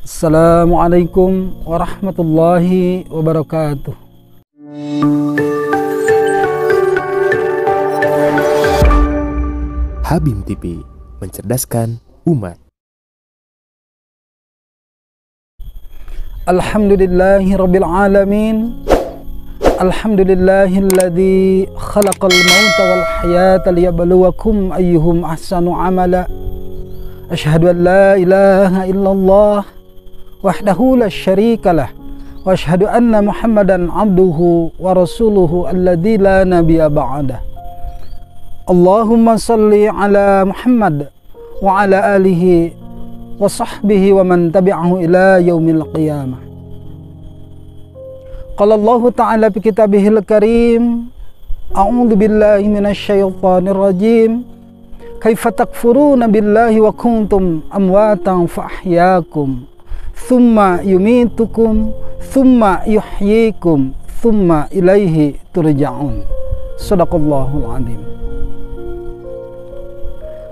Assalamualaikum warahmatullahi wabarakatuh. Habim TV, mencerdaskan umat. Alhamdulillahi rabbil alamin. Alhamdulillahilladzi khalaqal mauta wal hayata liyabluwakum ayyuhum ahsanu amala. Asyhadu an la ilaha illallah wahdahu la syarikalah wa asyhadu anna Muhammadan abduhu wa rasuluhu alladzi la nabiyya ba'dah. Allahumma salli ala Muhammad wa ala alihi wa sahbihi wa man tabi'ahu ila yaumil qiyamah. Qala Allah ta'ala fi kitabihil karim, a'udzu billahi minasy syaithanir rajim. Kaifa takfuruna billahi wa kuntum amwatan fa ahyaakum thumma yumitukum thumma yuhyikum thumma ilaihi turja'un. Shadaqallahul azim.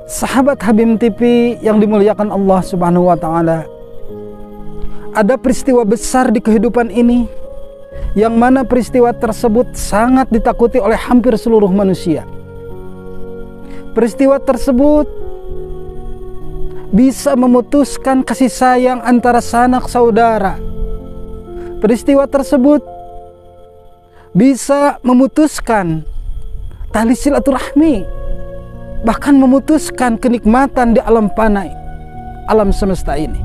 Sahabat Habim TV yang dimuliakan Allah Subhanahu wa taala, ada peristiwa besar di kehidupan ini yang mana peristiwa tersebut sangat ditakuti oleh hampir seluruh manusia. Peristiwa tersebut bisa memutuskan kasih sayang antara sanak saudara. Peristiwa tersebut bisa memutuskan tali silaturahmi, bahkan memutuskan kenikmatan di alam fana, alam semesta ini.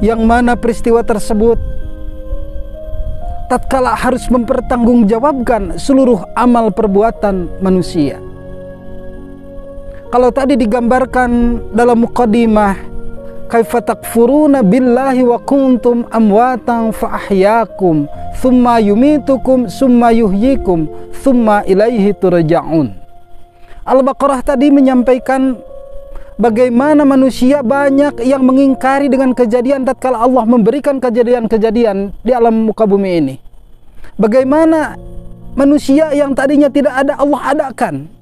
Yang mana peristiwa tersebut tatkala harus mempertanggungjawabkan seluruh amal perbuatan manusia. Kalau tadi digambarkan dalam muqaddimah, kaifa takfuruna billahi wa kuntum amwatan fa ahyaakum thumma yumitukum thumma yuhyikum thumma ilaihi turja'un. Al-Baqarah tadi menyampaikan bagaimana manusia banyak yang mengingkari dengan kejadian tatkala Allah memberikan kejadian-kejadian di alam muka bumi ini. Bagaimana manusia yang tadinya tidak ada Allah adakan.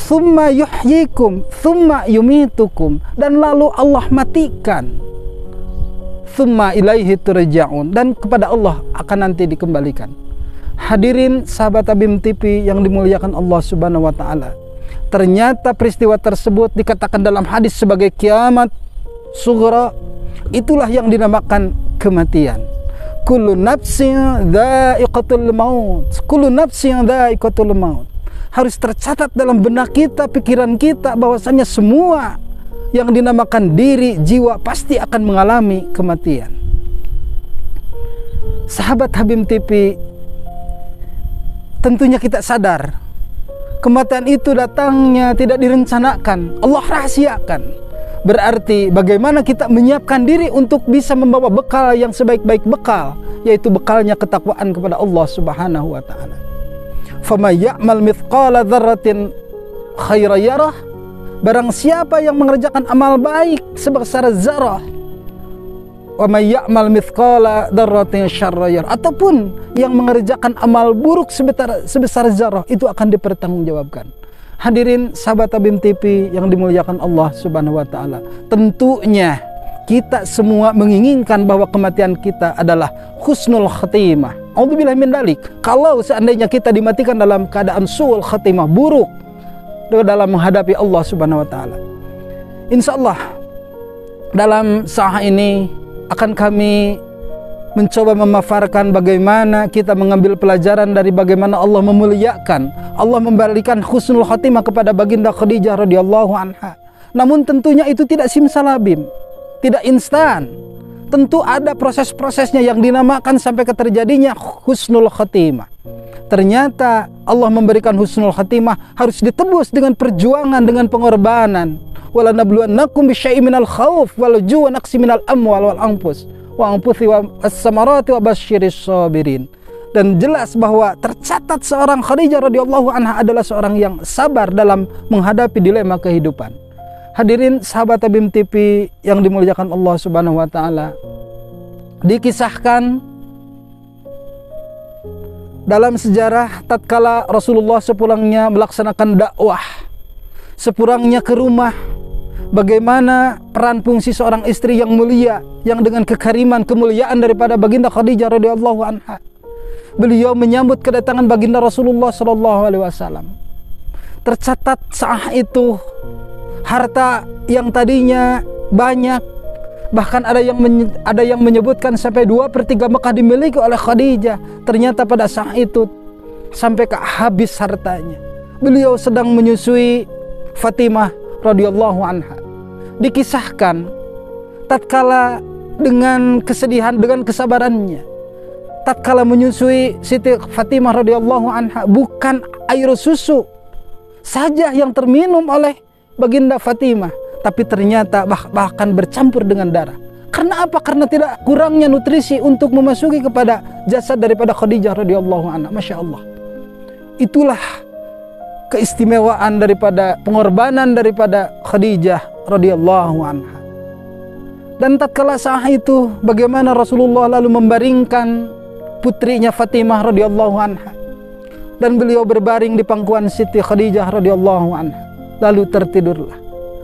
Thumma yuhyikum, thumma yumitukum, dan lalu Allah matikan. Thumma ilaihi turja'un, dan kepada Allah akan nanti dikembalikan. Hadirin sahabat Habim TV yang dimuliakan Allah Subhanahu wa taala. Ternyata peristiwa tersebut dikatakan dalam hadis sebagai kiamat sughra. Itulah yang dinamakan kematian. Kullu nafsin dha'iqatul maut. Kullu nafsin dha'iqatul maut. Harus tercatat dalam benak kita, pikiran kita, bahwasanya semua yang dinamakan diri, jiwa pasti akan mengalami kematian. Sahabat Habim TV, tentunya kita sadar kematian itu datangnya tidak direncanakan, Allah rahasiakan. Berarti bagaimana kita menyiapkan diri untuk bisa membawa bekal yang sebaik-baik bekal, yaitu bekalnya ketakwaan kepada Allah Subhanahu wa taala. Faman ya'mal mithqala dzarratin khairan yarah. Barang siapa yang mengerjakan amal baik sebesar zarah, wa may ya'mal mithqala dzarratin syarran yarah, ataupun yang mengerjakan amal buruk sebesar zarah, itu akan dipertanggungjawabkan. Hadirin sahabat Habim TV yang dimuliakan Allah Subhanahu wa taala, tentunya kita semua menginginkan bahwa kematian kita adalah husnul khatimah. A'udzubillahi min dzalik. Kalau seandainya kita dimatikan dalam keadaan su'ul khatimah, buruk dalam menghadapi Allah Subhanahu wa taala. Insyaallah dalam saat ini akan kami mencoba memaparkan bagaimana kita mengambil pelajaran dari bagaimana Allah memuliakan, Allah memberikan husnul khatimah kepada baginda Khadijah radhiyallahu anha. Namun tentunya itu tidak simsalabim, tidak instan. Tentu ada proses-prosesnya yang dinamakan sampai ke terjadinya husnul khatimah. Ternyata Allah memberikan husnul khatimah harus ditebus dengan perjuangan, dengan pengorbanan. Wala nabluwannakum bisyai'in minal khauf wal ju'i wa naqsin minal amwal wal anfus wa anfusi was samarati wa basyiris sabirin. Dan jelas bahwa tercatat seorang Khadijah radhiyallahu anha adalah seorang yang sabar dalam menghadapi dilema kehidupan. Hadirin sahabat Habim TV yang dimuliakan Allah Subhanahu wa taala, dikisahkan dalam sejarah tatkala Rasulullah sepulangnya melaksanakan dakwah, sepulangnya ke rumah, bagaimana peran fungsi seorang istri yang mulia, yang dengan kekariman, kemuliaan daripada baginda Khadijah radhiyallahu anha. Beliau menyambut kedatangan baginda Rasulullah sallallahu alaihi wasallam. Tercatat saat itu harta yang tadinya banyak, bahkan ada yang menyebutkan sampai 2/3 Mekah dimiliki oleh Khadijah. Ternyata pada saat itu sampai habis hartanya. Beliau sedang menyusui Fatimah radhiyallahu anha. Dikisahkan tatkala dengan kesedihan, dengan kesabarannya, tatkala menyusui Siti Fatimah radhiyallahu anha, bukan air susu saja yang terminum oleh baginda Fatimah, tapi ternyata bahkan bercampur dengan darah. Karena apa? Karena tidak kurangnya nutrisi untuk memasuki kepada jasad daripada Khadijah radhiyallahu anha. Masya Allah. Itulah keistimewaan daripada pengorbanan daripada Khadijah radhiyallahu anha. Dan tatkala saat itu bagaimana Rasulullah lalu membaringkan putrinya Fatimah radhiyallahu anha, dan beliau berbaring di pangkuan Siti Khadijah radhiyallahu anha. Lalu tertidurlah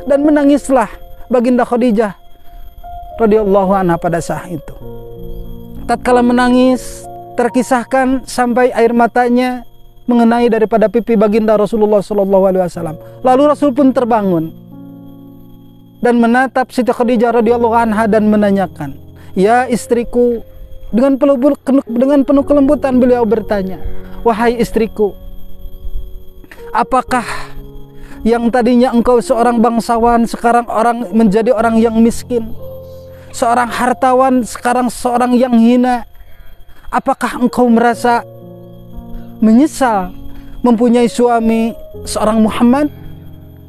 dan menangislah baginda Khadijah radhiyallahu anha pada saat itu. Tatkala menangis, terkisahkan sampai air matanya mengenai daripada pipi baginda Rasulullah sallallahu alaihi wasallam. Lalu Rasul pun terbangun dan menatap Siti Khadijah radhiyallahu anha dan menanyakan, "Ya istriku," dengan penuh kelembutan beliau bertanya, "Wahai istriku, apakah yang tadinya engkau seorang bangsawan sekarang menjadi orang yang miskin, seorang hartawan sekarang seorang yang hina? Apakah engkau merasa menyesal mempunyai suami seorang Muhammad?"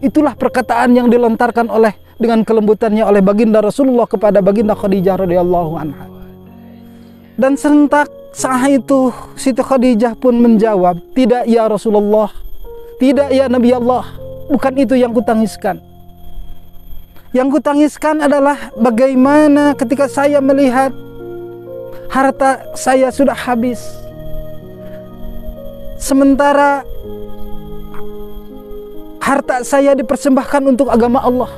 Itulah perkataan yang dilontarkan dengan kelembutannya oleh baginda Rasulullah kepada baginda Khadijah radhiyallahu anha. Dan serentak saat itu Siti Khadijah pun menjawab, "Tidak ya Rasulullah, tidak ya Nabi Allah, bukan itu yang kutangiskan. Yang kutangiskan adalah bagaimana ketika saya melihat harta saya sudah habis, sementara harta saya dipersembahkan untuk agama Allah.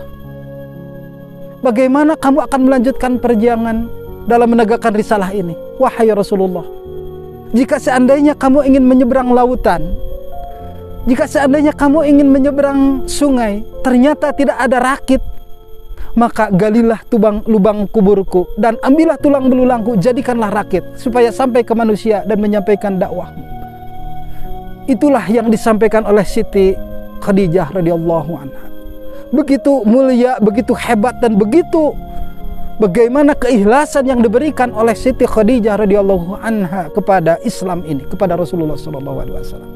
Bagaimana kamu akan melanjutkan perjuangan dalam menegakkan risalah ini? Wahai Rasulullah, jika seandainya kamu ingin menyeberang lautan, jika seandainya kamu ingin menyeberang sungai, ternyata tidak ada rakit, maka galilah lubang kuburku dan ambillah tulang belulangku, jadikanlah rakit supaya sampai ke manusia dan menyampaikan dakwahmu." Itulah yang disampaikan oleh Siti Khadijah radhiyallahu anha. Begitu mulia, begitu hebat, dan begitu bagaimana keikhlasan yang diberikan oleh Siti Khadijah radhiyallahu anha kepada Islam ini, kepada Rasulullah sallallahu alaihi wasallam.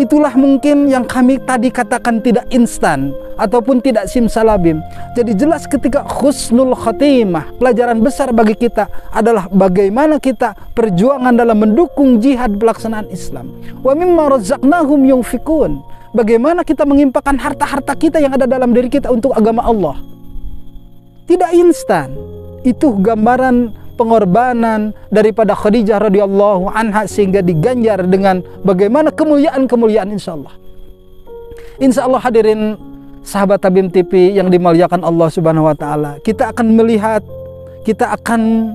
Itulah mungkin yang kami tadi katakan tidak instan ataupun tidak simsalabim. Jadi jelas ketika husnul khatimah, pelajaran besar bagi kita adalah bagaimana kita perjuangan dalam mendukung jihad pelaksanaan Islam. Wa mimma razaqnahum yunfikun. Bagaimana kita mengimpakkan harta-harta kita yang ada dalam diri kita untuk agama Allah. Tidak instan. Itu gambaran pengorbanan daripada Khadijah radhiyallahu anha sehingga diganjar dengan bagaimana kemuliaan-kemuliaan insyaallah. Insyaallah hadirin sahabat Tabim TV yang dimuliakan Allah Subhanahu wa taala, kita akan melihat, kita akan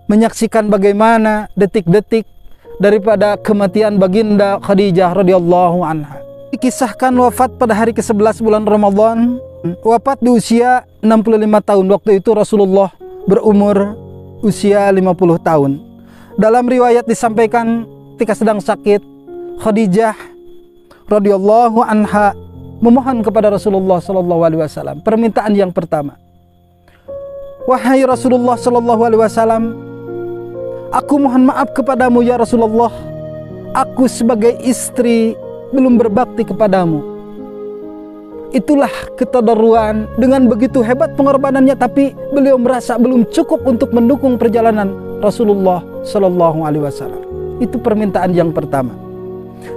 menyaksikan bagaimana detik-detik daripada kematian baginda Khadijah radhiyallahu anha. Dikisahkan wafat pada hari ke-11 bulan Ramadan, wafat di usia 65 tahun. Waktu itu Rasulullah berumur usia 50 tahun. Dalam riwayat disampaikan ketika sedang sakit, Khadijah radhiyallahu anha memohon kepada Rasulullah sallallahu alaihi wasallam permintaan yang pertama. "Wahai Rasulullah sallallahu alaihi wasallam, aku mohon maaf kepadamu ya Rasulullah. Aku sebagai istri belum berbakti kepadamu." Itulah ketadarruan, dengan begitu hebat pengorbanannya, tapi beliau merasa belum cukup untuk mendukung perjalanan Rasulullah sallallahu alaihi wasallam. Itu permintaan yang pertama.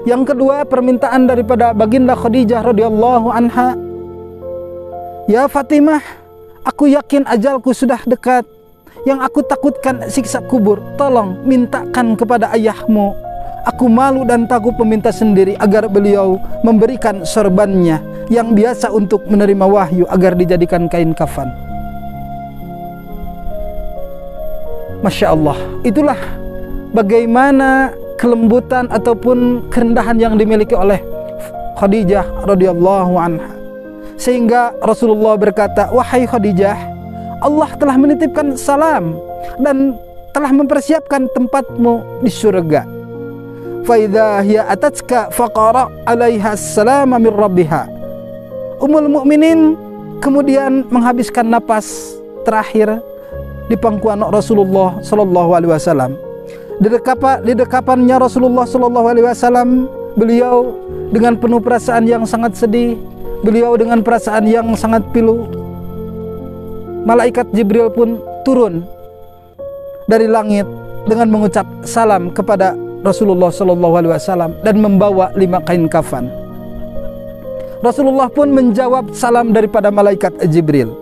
Yang kedua, permintaan daripada baginda Khadijah radhiyallahu anha, "Ya Fatimah, aku yakin ajalku sudah dekat. Yang aku takutkan siksa kubur. Tolong mintakan kepada ayahmu. Aku malu dan takut meminta sendiri agar beliau memberikan sorbannya yang biasa untuk menerima wahyu agar dijadikan kain kafan. Masya Allah, itulah bagaimana kelembutan ataupun kerendahan yang dimiliki oleh Khadijah radhiyallahu anha. Sehingga Rasulullah berkata, wahai Khadijah, Allah telah menitipkan salam dan telah mempersiapkan tempatmu di surga. Fa idza hiya atatka faqara 'alaiha assalama min rabbiha. Ummul mukminin kemudian menghabiskan napas terakhir di pangkuan Rasulullah sallallahu alaihi wasallam. Di dekapannya Rasulullah sallallahu alaihi wasallam, beliau dengan penuh perasaan yang sangat sedih, beliau dengan perasaan yang sangat pilu. Malaikat Jibril pun turun dari langit dengan mengucap salam kepada Rasulullah sallallahu alaihi wasallam dan membawa 5 kain kafan. Rasulullah pun menjawab salam daripada malaikat Jibril.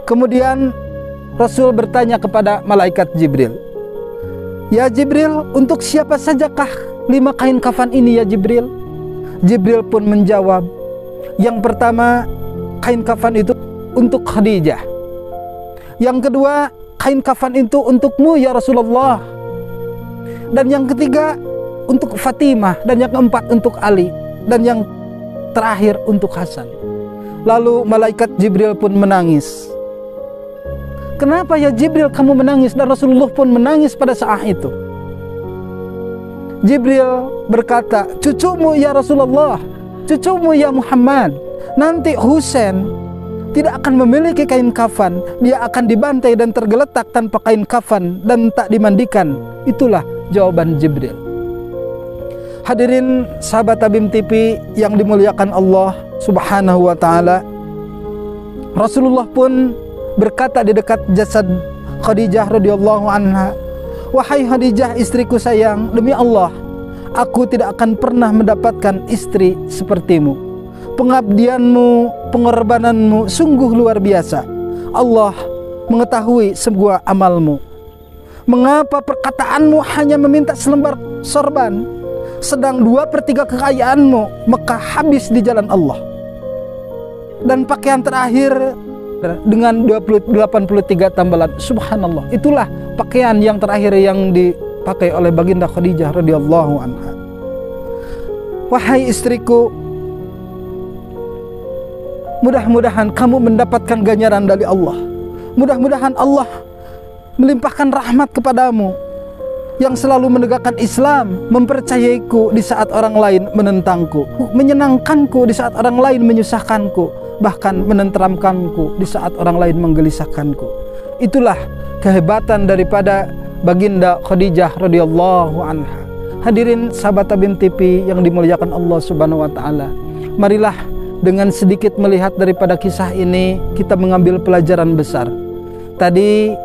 Kemudian Rasul bertanya kepada malaikat Jibril, "Ya Jibril, untuk siapa sajakah 5 kain kafan ini ya Jibril?" Jibril pun menjawab, "Yang pertama, kain kafan itu untuk Khadijah. Yang kedua, kain kafan itu untukmu ya Rasulullah. Dan yang ketiga untuk Fatimah, dan yang keempat untuk Ali, dan yang terakhir untuk Hasan." Lalu malaikat Jibril pun menangis. "Kenapa ya Jibril kamu menangis?" Dan Rasulullah pun menangis pada saat itu. Jibril berkata, "Cucumu ya Rasulullah, cucumu ya Muhammad, nanti Husain tidak akan memiliki kain kafan. Dia akan dibantai dan tergeletak tanpa kain kafan dan tak dimandikan." Itulah jawaban Jibril. Hadirin sahabat Tabim TV yang dimuliakan Allah Subhanahu wa taala, Rasulullah pun berkata di dekat jasad Khadijah radhiyallahu anha, "Wahai Khadijah istriku sayang, demi Allah aku tidak akan pernah mendapatkan istri sepertimu. Pengabdianmu, pengorbananmu sungguh luar biasa. Allah mengetahui sebuah amalmu. Mengapa perkataanmu hanya meminta selembar sorban, sedang 2/3 kekayaanmu Mekah habis di jalan Allah. Dan pakaian terakhir dengan 83 tambalan. Subhanallah, itulah pakaian yang terakhir yang dipakai oleh baginda Khadijah radhiyallahu anha. Wahai istriku, mudah-mudahan kamu mendapatkan ganjaran dari Allah. Mudah-mudahan Allah melimpahkan rahmat kepadamu yang selalu menegakkan Islam, mempercayaiku di saat orang lain menentangku, menyenangkanku di saat orang lain menyusahkanku, bahkan menenteramkanku di saat orang lain menggelisahkanku." Itulah kehebatan daripada baginda Khadijah radhiyallahu anha. Hadirin sahabat Tabim TV yang dimuliakan Allah Subhanahu wa taala, marilah dengan sedikit melihat daripada kisah ini kita mengambil pelajaran besar. Tadi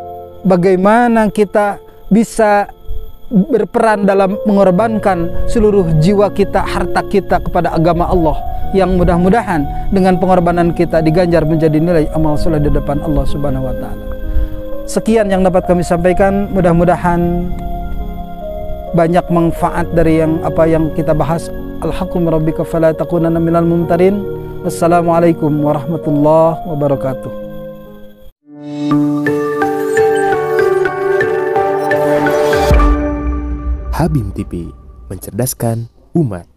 bagaimana kita bisa berperan dalam mengorbankan seluruh jiwa kita, harta kita kepada agama Allah, yang mudah-mudahan dengan pengorbanan kita diganjar menjadi nilai amal soleh di depan Allah Subhanahu wa taala. Sekian yang dapat kami sampaikan, mudah-mudahan banyak manfaat dari apa yang kita bahas. Al-haqqu min rabbika fala takunanna minal mumtarin. Wassalamualaikum warahmatullahi wabarakatuh. Habim TV, mencerdaskan umat.